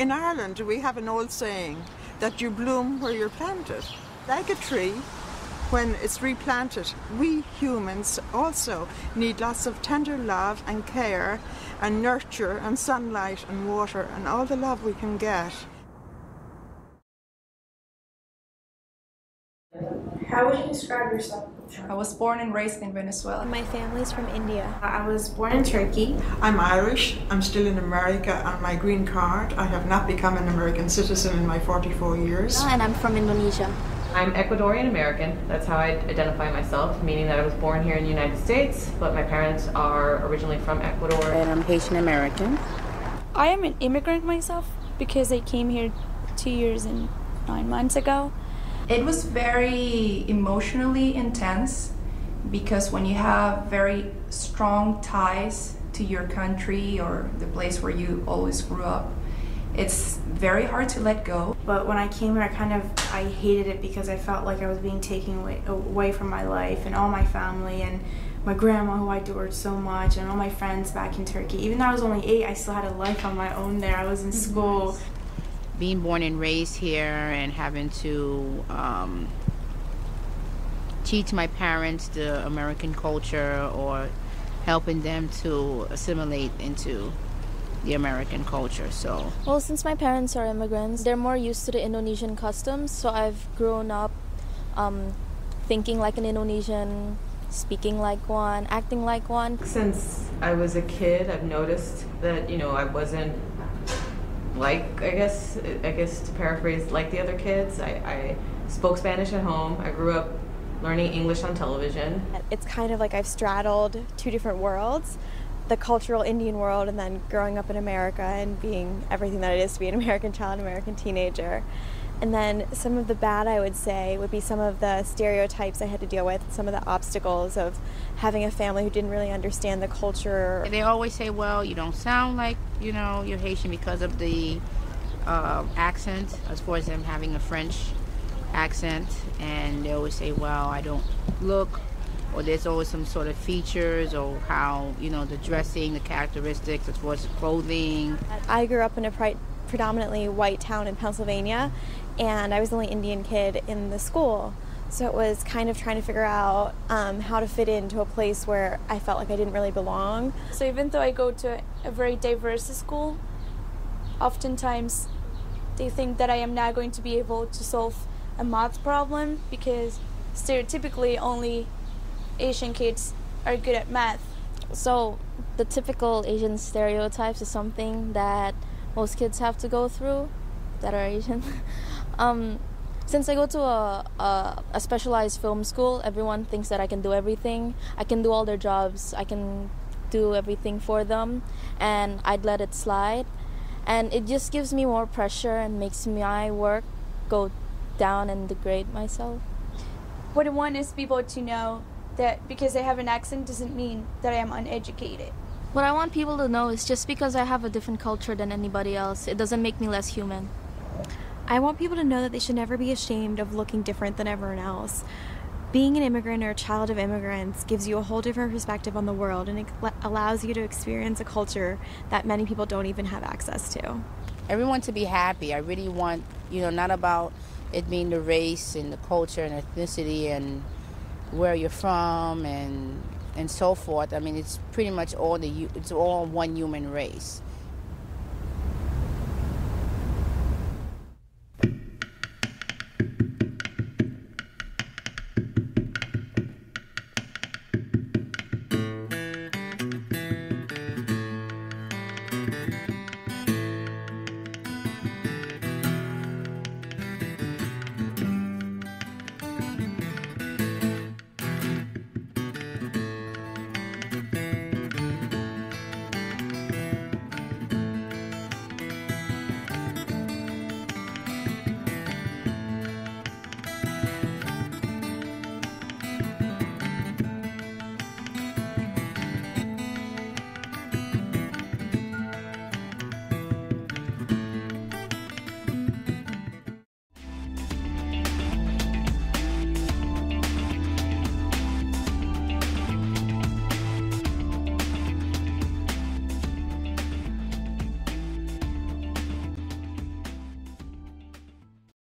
In Ireland, we have an old saying that you bloom where you're planted. Like a tree, when it's replanted, we humans also need lots of tender love and care and nurture and sunlight and water and all the love we can get. How would you describe yourself? I was born and raised in Venezuela. My family's from India. I was born in Turkey. I'm Irish. I'm still in America on my green card. I have not become an American citizen in my 44 years. And I'm from Indonesia. I'm Ecuadorian American. That's how I identify myself, meaning that I was born here in the United States, but my parents are originally from Ecuador. And I'm Haitian American. I am an immigrant myself because I came here 2 years and 9 months ago. It was very emotionally intense because when you have very strong ties to your country or the place where you always grew up, it's very hard to let go. But when I came here, I hated it because I felt like I was being taken away from my life and all my family and my grandma, who I adored so much, and all my friends back in Turkey. Even though I was only 8, I still had a life on my own there. I was in school. Being born and raised here and having to teach my parents the American culture or helping them to assimilate into the American culture. So, well, since my parents are immigrants, they're more used to the Indonesian customs, so I've grown up thinking like an Indonesian, speaking like one, acting like one. Since I was a kid, I've noticed that, I wasn't like, I guess to paraphrase, like the other kids. I spoke Spanish at home. I grew up learning English on television. It's kind of like I've straddled 2 different worlds, the cultural Indian world and then growing up in America and being everything that it is to be an American child, American teenager. And then some of the bad, I would say, would be some of the stereotypes I had to deal with, some of the obstacles of having a family who didn't really understand the culture. They always say, well, you don't sound like, you're Haitian because of the accent, as far as them having a French accent. And they always say, well, I don't look, or there's always some sort of features or how, the dressing, the characteristics, as far as clothing. I grew up in a predominantly white town in Pennsylvania, and I was the only Indian kid in the school. So it was kind of trying to figure out how to fit into a place where I felt like I didn't really belong. So even though I go to a very diverse school, oftentimes they think that I am not going to be able to solve a math problem because stereotypically only Asian kids are good at math. So the typical Asian stereotypes is something that most kids have to go through that are Asian. Since I go to a specialized film school, everyone thinks that I can do everything. I can do all their jobs. I can do everything for them, and I'd let it slide. And it just gives me more pressure and makes my work go down and degrade myself. What I want is people to know that because I have an accent doesn't mean that I am uneducated. What I want people to know is just because I have a different culture than anybody else, it doesn't make me less human. I want people to know that they should never be ashamed of looking different than everyone else. Being an immigrant or a child of immigrants gives you a whole different perspective on the world, and it allows you to experience a culture that many people don't even have access to. Everyone to be happy. I really want, not about it being the race and the culture and ethnicity and where you're from and so forth. I mean, it's pretty much it's all one human race.